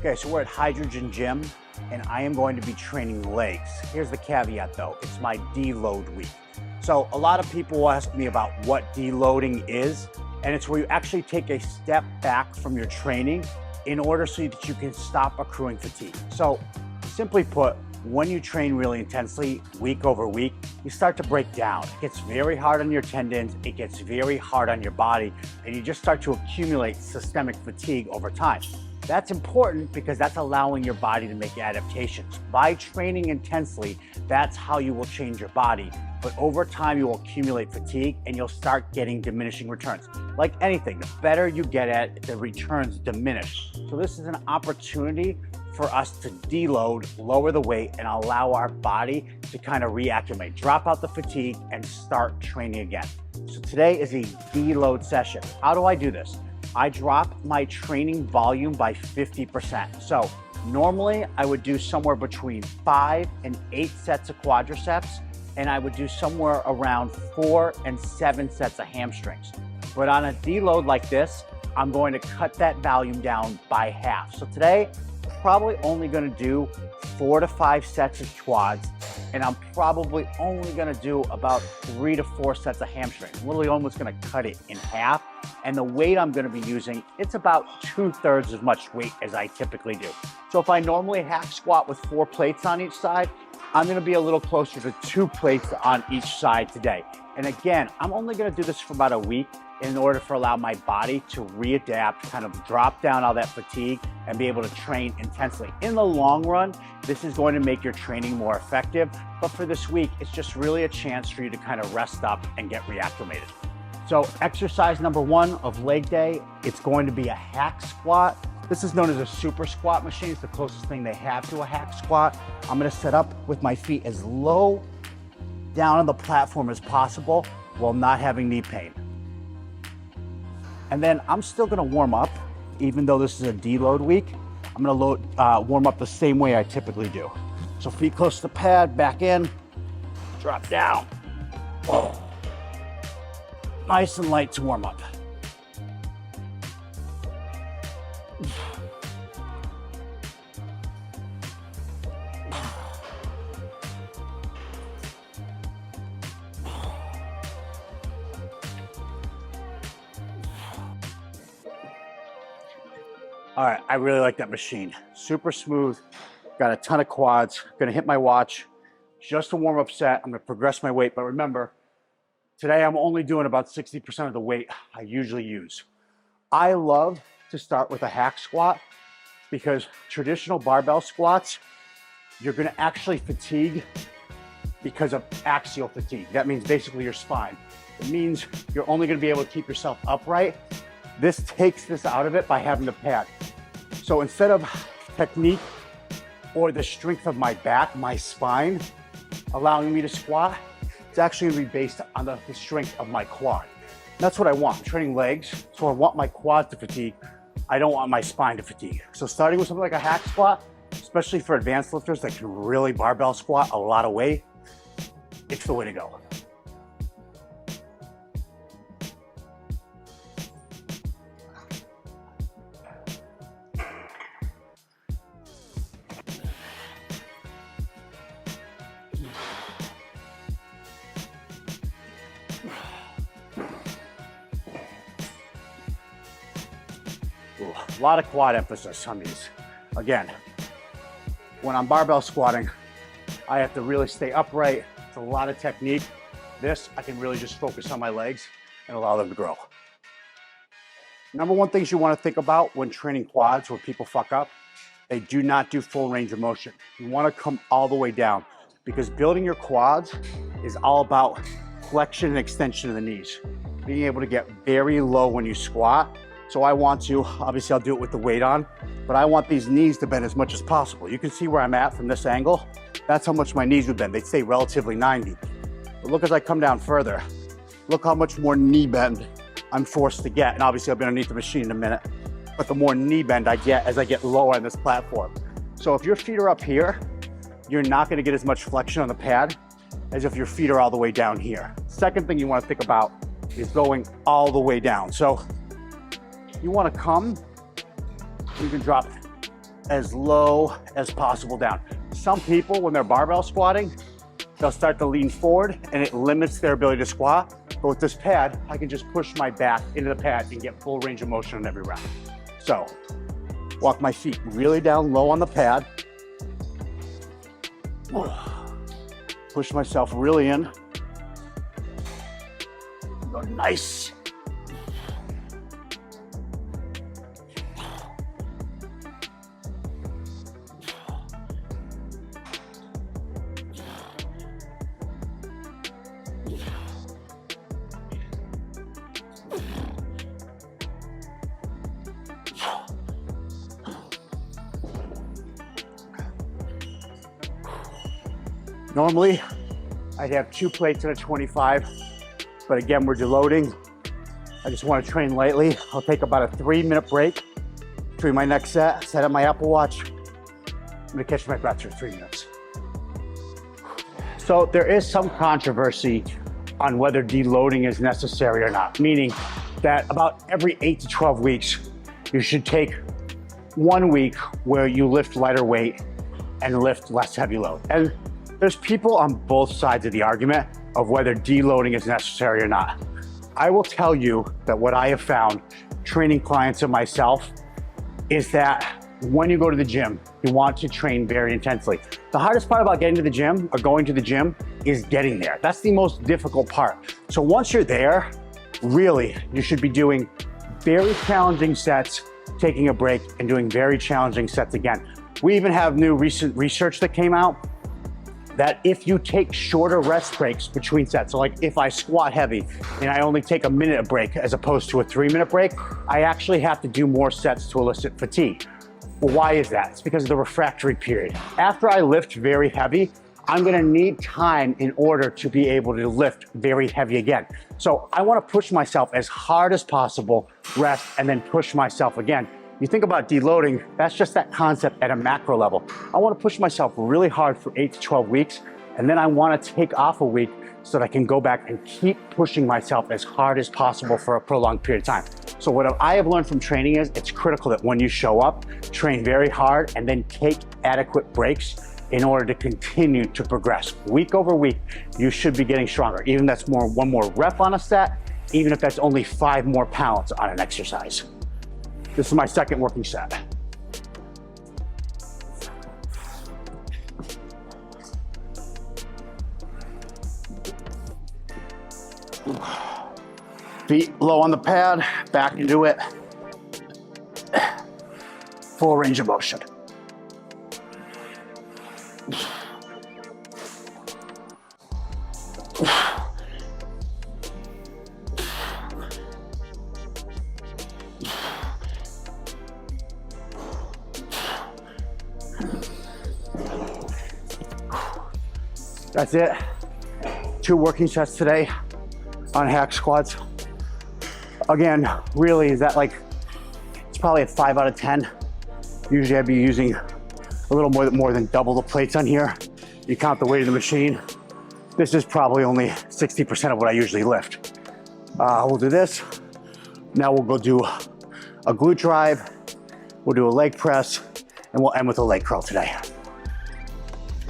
Okay, so we're at Hydrogen Gym, and I am going to be training legs. Here's the caveat though, it's my deload week. So a lot of people will ask me about what deloading is, and it's where you actually take a step back from your training in order so that you can stop accruing fatigue. So simply put, when you train really intensely, week over week, you start to break down. It gets very hard on your tendons, it gets very hard on your body, and you just start to accumulate systemic fatigue over time. That's important because that's allowing your body to make adaptations. By training intensely, that's how you will change your body. But over time, you will accumulate fatigue and you'll start getting diminishing returns. Like anything, the better you get at it, the returns diminish. So this is an opportunity for us to deload, lower the weight, and allow our body to kind of reacclimate, drop out the fatigue and start training again. So today is a deload session. How do I do this? I drop my training volume by 50%. So normally I would do somewhere between 5 and 8 sets of quadriceps, and I would do somewhere around 4 and 7 sets of hamstrings. But on a deload like this, I'm going to cut that volume down by half. So today, probably only gonna do 4 to 5 sets of quads, and I'm probably only gonna do about 3 to 4 sets of hamstrings. Literally almost gonna cut it in half. And the weight I'm gonna be using, it's about 2/3 as much weight as I typically do. So if I normally hack squat with 4 plates on each side, I'm gonna be a little closer to 2 plates on each side today. And again, I'm only gonna do this for about a week in order to allow my body to readapt, kind of drop down all that fatigue and be able to train intensely. In the long run, this is going to make your training more effective. But for this week, it's just really a chance for you to kind of rest up and get reacclimated. So exercise number 1 of leg day, it's going to be a hack squat. This is known as a super squat machine. It's the closest thing they have to a hack squat. I'm gonna set up with my feet as low down on the platform as possible while not having knee pain. And then I'm still gonna warm up, even though this is a deload week. I'm gonna warm up the same way I typically do. So feet close to the pad, back in, drop down. Oh. Nice and light to warm up. All right, I really like that machine. Super smooth, got a ton of quads. Gonna hit my watch, just a warm-up set. I'm gonna progress my weight, but remember, today I'm only doing about 60% of the weight I usually use. I love to start with a hack squat because traditional barbell squats, you're gonna actually fatigue because of axial fatigue. That means basically your spine. It means you're only gonna be able to keep yourself upright. This takes this out of it by having the pad. So instead of technique or the strength of my back, my spine, allowing me to squat, it's actually gonna be based on the strength of my quad. That's what I want. I'm training legs, so I want my quad to fatigue. I don't want my spine to fatigue. So starting with something like a hack squat, especially for advanced lifters that can really barbell squat a lot of weight, it's the way to go. A lot of quad emphasis on these. Again, when I'm barbell squatting, I have to really stay upright. It's a lot of technique. This, I can really just focus on my legs and allow them to grow. Number 1 things you want to think about when training quads, where people fuck up, they do not do full range of motion. You want to come all the way down because building your quads is all about flexion and extension of the knees. Being able to get very low when you squat. So I want to, obviously I'll do it with the weight on, but I want these knees to bend as much as possible. You can see where I'm at from this angle. That's how much my knees would bend. They stay relatively 90. But look as I come down further, look how much more knee bend I'm forced to get. And obviously I'll be underneath the machine in a minute, but the more knee bend I get as I get lower on this platform. So if your feet are up here, you're not gonna get as much flexion on the pad as if your feet are all the way down here. Second thing you wanna think about is going all the way down. So you wanna come, you can drop as low as possible down. Some people, when they're barbell squatting, they'll start to lean forward and it limits their ability to squat. But with this pad, I can just push my back into the pad and get full range of motion on every round. So, walk my feet really down low on the pad. Push myself really in. Go nice. Normally, I'd have 2 plates and a 25, but again, we're deloading. I just want to train lightly. I'll take about a 3-minute break between my next set up my Apple Watch. I'm gonna catch my breath for 3 minutes. So there is some controversy on whether deloading is necessary or not, meaning that about every 8 to 12 weeks, you should take 1 week where you lift lighter weight and lift less heavy load. And there's people on both sides of the argument of whether deloading is necessary or not. I will tell you that what I have found training clients and myself is that when you go to the gym, you want to train very intensely. The hardest part about getting to the gym or going to the gym is getting there. That's the most difficult part. So once you're there, really, you should be doing very challenging sets, taking a break, and doing very challenging sets again. We even have new recent research that came out that if you take shorter rest breaks between sets, so like if I squat heavy and I only take a minute break as opposed to a 3-minute break, I actually have to do more sets to elicit fatigue. Well, why is that? It's because of the refractory period. After I lift very heavy, I'm gonna need time in order to be able to lift very heavy again. So I wanna push myself as hard as possible, rest, and then push myself again. You think about deloading, that's just that concept at a macro level. I want to push myself really hard for 8 to 12 weeks, and then I want to take off a week so that I can go back and keep pushing myself as hard as possible for a prolonged period of time. So what I have learned from training is it's critical that when you show up, train very hard and then take adequate breaks in order to continue to progress. Week over week, you should be getting stronger. Even if that's one more rep on a set, even if that's only 5 more pounds on an exercise. This is my second working set. Feet low on the pad, back into it. Full range of motion. That's it. 2 working sets today on hack squats. Again, really, is that like, it's probably a 5 out of 10. Usually I'd be using a little more than double the plates on here. You count the weight of the machine. This is probably only 60% of what I usually lift. We'll do this. Now we'll go do a glute drive. We'll do a leg press, and we'll end with a leg curl today.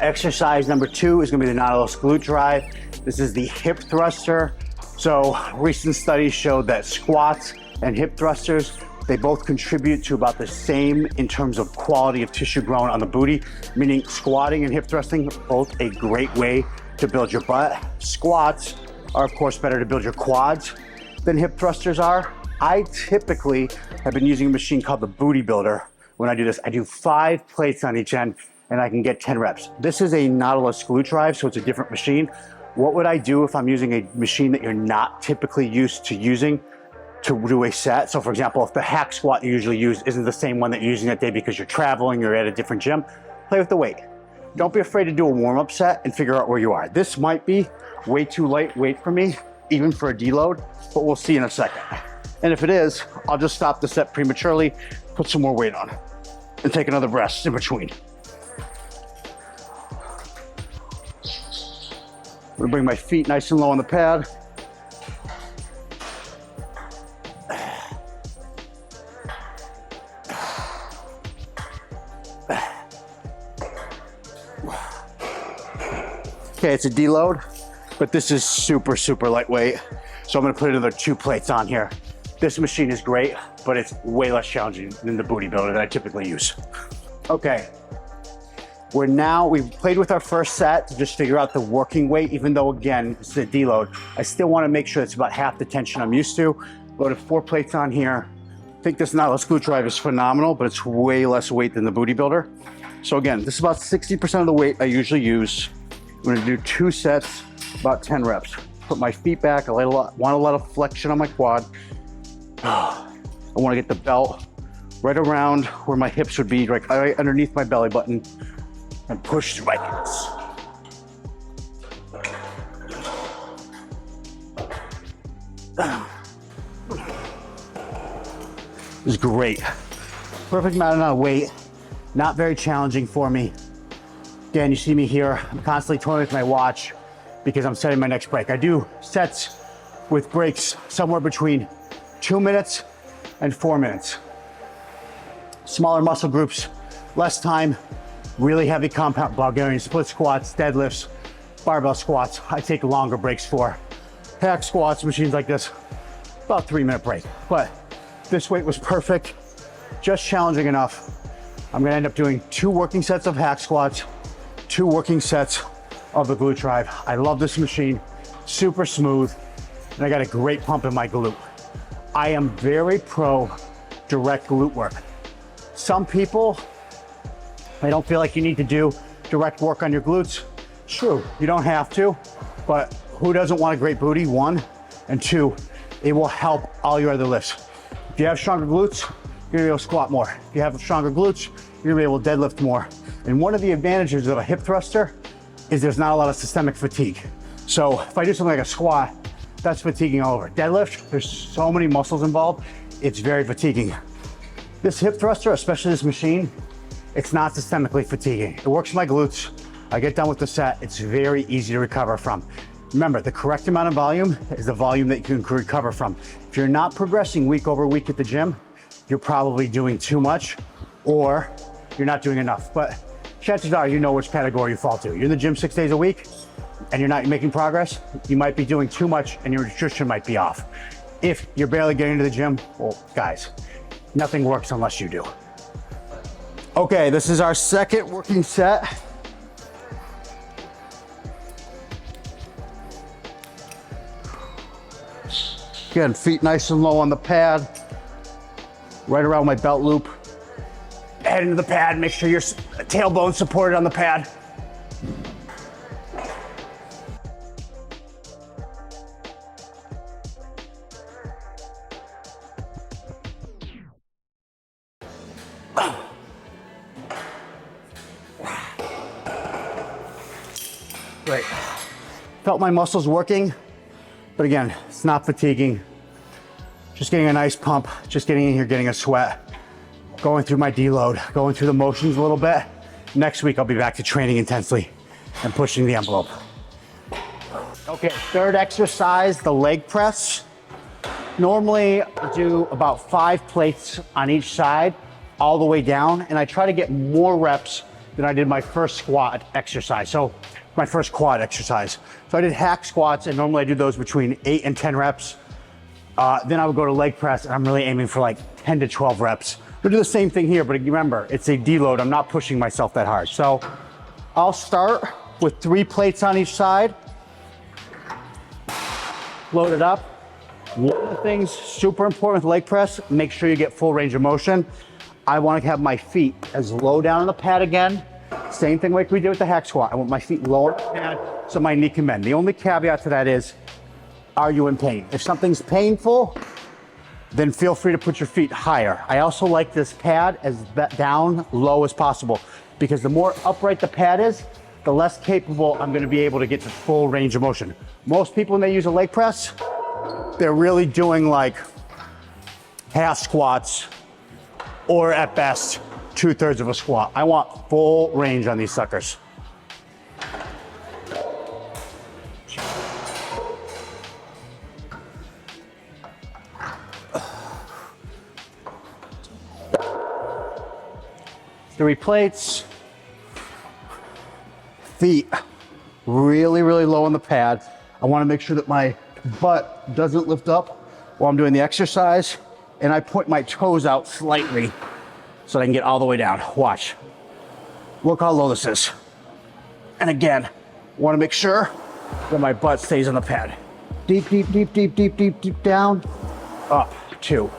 Exercise number 2 is gonna be the Nautilus glute drive. This is the hip thruster. So recent studies showed that squats and hip thrusters, they both contribute to about the same in terms of quality of tissue grown on the booty, meaning squatting and hip thrusting are both a great way to build your butt. Squats are of course better to build your quads than hip thrusters are. I typically have been using a machine called the Booty Builder. When I do this, I do 5 plates on each end and I can get 10 reps. This is a Nautilus glute drive, so it's a different machine. What would I do if I'm using a machine that you're not typically used to using to do a set? So for example, if the hack squat you usually use isn't the same one that you're using that day because you're traveling, you're at a different gym, play with the weight. Don't be afraid to do a warm-up set and figure out where you are. This might be way too light weight for me, even for a deload, but we'll see in a second. And if it is, I'll just stop the set prematurely, put some more weight on, and take another rest in between. I'm gonna bring my feet nice and low on the pad. Okay, it's a deload, but this is super, super lightweight. So I'm gonna put another 2 plates on here. This machine is great, but it's way less challenging than the booty builder that I typically use. Okay, we've played with our first set to just figure out the working weight, even though again, it's a deload. I still wanna make sure it's about half the tension I'm used to. Loaded 4 plates on here. I think this Nautilus glute drive is phenomenal, but it's way less weight than the booty builder. So again, this is about 60% of the weight I usually use. I'm gonna do 2 sets, about 10 reps. Put my feet back, I want a lot of flexion on my quad. I wanna get the belt right around where my hips would be, right underneath my belly button, and push through my hips. This is great. Perfect amount of weight, not very challenging for me. Again, you see me here, I'm constantly toying with my watch because I'm setting my next break. I do sets with breaks somewhere between 2 minutes and 4 minutes. Smaller muscle groups, less time, really heavy compound Bulgarian split squats, deadlifts, barbell squats. I take longer breaks for. Hack squats, machines like this, about 3-minute break. But this weight was perfect, just challenging enough. I'm gonna end up doing 2 working sets of hack squats, 2 working sets of the glute drive. I love this machine, super smooth, and I got a great pump in my glute. I am very pro direct glute work. Some people, they don't feel like you need to do direct work on your glutes. True, you don't have to, but who doesn't want a great booty? 1, and 2, it will help all your other lifts. If you have stronger glutes, you're gonna be able to squat more. If you have stronger glutes, you're gonna be able to deadlift more. And one of the advantages of a hip thruster is there's not a lot of systemic fatigue. So if I do something like a squat, that's fatiguing all over. Deadlift, there's so many muscles involved, it's very fatiguing. This hip thruster, especially this machine, it's not systemically fatiguing. It works my glutes. I get done with the set, it's very easy to recover from. Remember, the correct amount of volume is the volume that you can recover from. If you're not progressing week over week at the gym, you're probably doing too much or you're not doing enough. But chances are you know which category you fall to. You're in the gym 6 days a week and you're not making progress, you might be doing too much and your nutrition might be off. If you're barely getting to the gym, well, guys, nothing works unless you do. Okay, this is our second working set. Again, feet nice and low on the pad, right around my belt loop. Head into the pad, make sure your tailbone's supported on the pad. Great. Felt my muscles working, but again, it's not fatiguing. Just getting a nice pump, just getting in here, getting a sweat, going through my deload, going through the motions a little bit. Next week, I'll be back to training intensely and pushing the envelope. Okay, third exercise, the leg press. Normally, I do about 5 plates on each side, all the way down, and I try to get more reps than I did my first squat exercise. So my first quad exercise. So I did hack squats, and normally I do those between 8 and 10 reps. Then I would go to leg press, and I'm really aiming for like 10 to 12 reps. We'll do the same thing here, but remember, it's a deload. I'm not pushing myself that hard. So I'll start with 3 plates on each side. Load it up. One of the things super important with leg press, make sure you get full range of motion. I want to have my feet as low down on the pad again. Same thing like we did with the hack squat. I want my feet lower on the pad so my knee can bend. The only caveat to that is, are you in pain? If something's painful, then feel free to put your feet higher. I also like this pad as down low as possible, because the more upright the pad is, the less capable I'm gonna be able to get to full range of motion. Most people, when they use a leg press, they're really doing like half squats, or at best, 2/3 of a squat. I want full range on these suckers. Three plates, feet really, really low on the pad. I wanna make sure that my butt doesn't lift up while I'm doing the exercise, and I point my toes out slightly so I can get all the way down. Watch. Look how low this is. And again, wanna make sure that my butt stays on the pad. Deep, deep, deep, deep, deep, deep, deep down. Up, 2.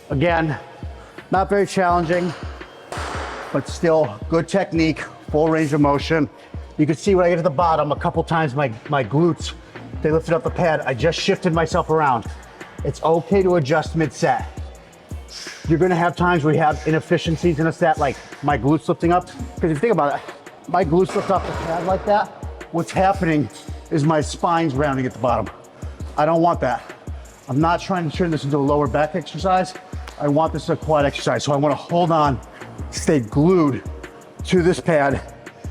Again, not very challenging, but still good technique, full range of motion. You can see when I get to the bottom, a couple times my glutes, they lifted up the pad. I just shifted myself around. It's okay to adjust mid-set. You're gonna have times where you have inefficiencies in a set, like my glutes lifting up. Because if you think about it, my glutes lift off the pad like that, what's happening is my spine's rounding at the bottom. I don't want that. I'm not trying to turn this into a lower back exercise. I want this a quad exercise. So I wanna hold on, stay glued to this pad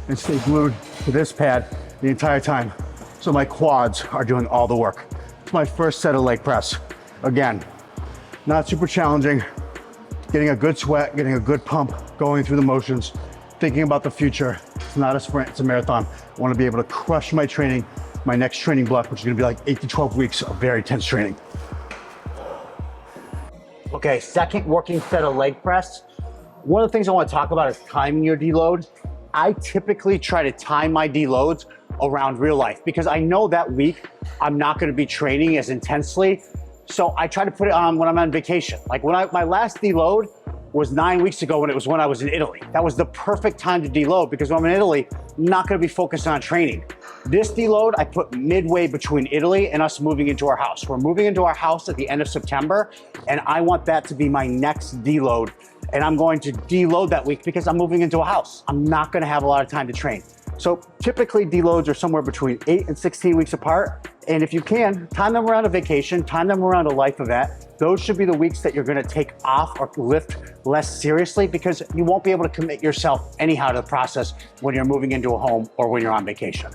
and stay glued to this pad the entire time. So my quads are doing all the work. It's my first set of leg press. Again, not super challenging, getting a good sweat, getting a good pump, going through the motions, thinking about the future. It's not a sprint, it's a marathon. I wanna be able to crush my training, my next training block, which is gonna be like 8 to 12 weeks of very intense training. Okay, second working set of leg press. One of the things I wanna talk about is timing your deload. I typically try to time my deloads around real life because I know that week I'm not gonna be training as intensely. So I try to put it on when I'm on vacation. Like my last deload was 9 weeks ago when I was in Italy. That was the perfect time to deload because when I'm in Italy, I'm not gonna be focused on training. This deload, I put midway between Italy and us moving into our house. We're moving into our house at the end of September, and I want that to be my next deload. And I'm going to deload that week because I'm moving into a house. I'm not gonna have a lot of time to train. So typically deloads are somewhere between 8 and 16 weeks apart. And if you can, time them around a vacation, time them around a life event. Those should be the weeks that you're gonna take off or lift less seriously because you won't be able to commit yourself anyhow to the process when you're moving into a home or when you're on vacation.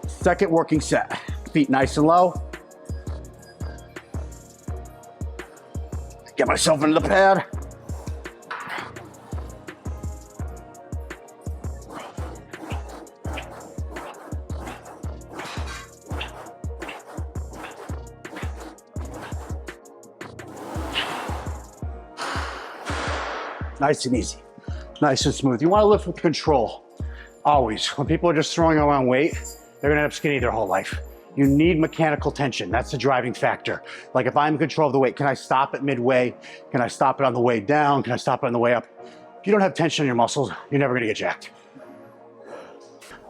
Second working set, feet nice and low. Get myself into the pad. Nice and easy, nice and smooth. You want to lift with control, always. When people are just throwing around weight, they're gonna end up skinny their whole life. You need mechanical tension. That's the driving factor. Like if I'm in control of the weight, can I stop it midway? Can I stop it on the way down? Can I stop it on the way up? If you don't have tension in your muscles, you're never gonna get jacked.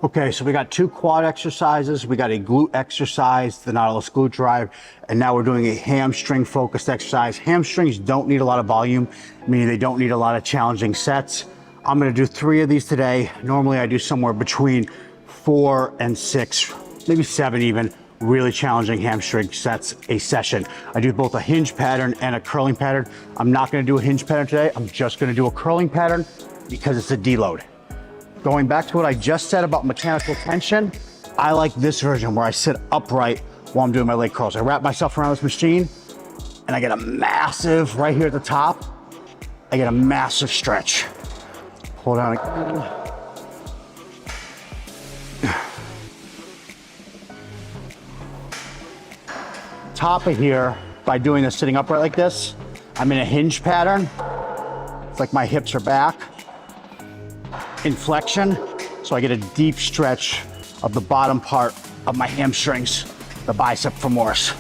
Okay, so we got 2 quad exercises. We got a glute exercise, the Nautilus glute drive, and now we're doing a hamstring focused exercise. Hamstrings don't need a lot of volume, meaning they don't need a lot of challenging sets. I'm gonna do 3 of these today. Normally I do somewhere between 4 and 6, maybe 7 even, really challenging hamstring sets a session. I do both a hinge pattern and a curling pattern. I'm not gonna do a hinge pattern today. I'm just gonna do a curling pattern because it's a deload. Going back to what I just said about mechanical tension, I like this version where I sit upright while I'm doing my leg curls. I wrap myself around this machine and I get a massive, right here at the top, I get a massive stretch. Hold on again. Top of here, by doing this sitting upright like this, I'm in a hinge pattern. It's like my hips are back. Inflection, so I get a deep stretch of the bottom part of my hamstrings, the bicep femoris.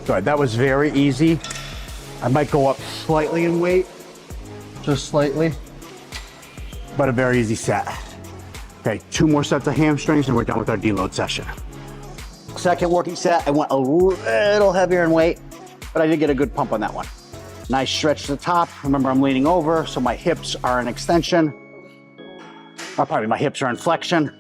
Good, that was very easy. I might go up slightly in weight, just slightly, but a very easy set. Okay, 2 more sets of hamstrings and we're done with our deload session. Second working set, I went a little heavier in weight, but I did get a good pump on that one. Nice stretch to the top. Remember, I'm leaning over, so my hips are in extension. Or probably my hips are in flexion.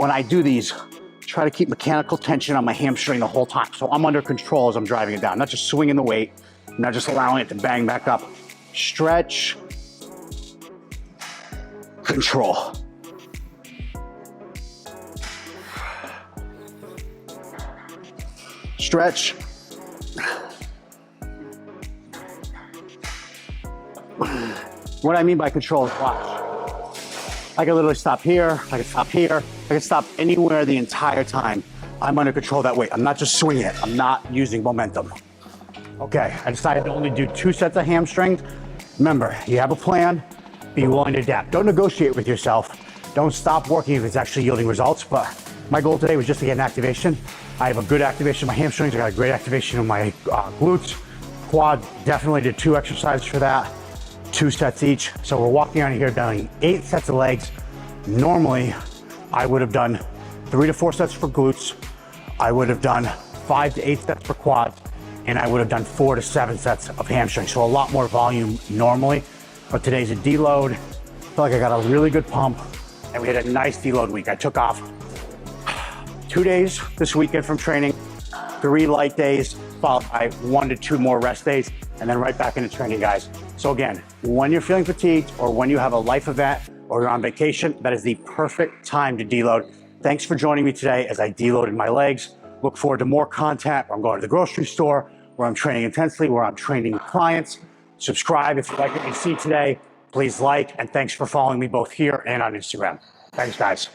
when I do these, try to keep mechanical tension on my hamstring the whole time. So I'm under control as I'm driving it down, not just swinging the weight, not just allowing it to bang back up. Stretch, control. Stretch. What I mean by control is watch. I can literally stop here, I can stop here, I can stop anywhere the entire time. I'm under control that way. I'm not just swinging it, I'm not using momentum. Okay, I decided to only do 2 sets of hamstrings. Remember, you have a plan, be willing to adapt. Don't negotiate with yourself. Don't stop working if it's actually yielding results, but my goal today was just to get an activation. I have a good activation of my hamstrings, I got a great activation of my glutes. Quad, definitely did 2 exercises for that. 2 sets each. So we're walking out of here doing 8 sets of legs. Normally, I would have done 3 to 4 sets for glutes. I would have done 5 to 8 sets for quads, and I would have done 4 to 7 sets of hamstring. So a lot more volume normally, but today's a deload. I feel like I got a really good pump, and we had a nice deload week. I took off 2 days this weekend from training, 3 light days, followed by 1 to 2 more rest days, and then right back into training, guys. So again, when you're feeling fatigued or when you have a life event or you're on vacation, that is the perfect time to deload. Thanks for joining me today as I deloaded my legs. Look forward to more content where I'm going to the grocery store, where I'm training intensely, where I'm training clients. Subscribe if you like what you see today. Please like, and thanks for following me both here and on Instagram. Thanks, guys.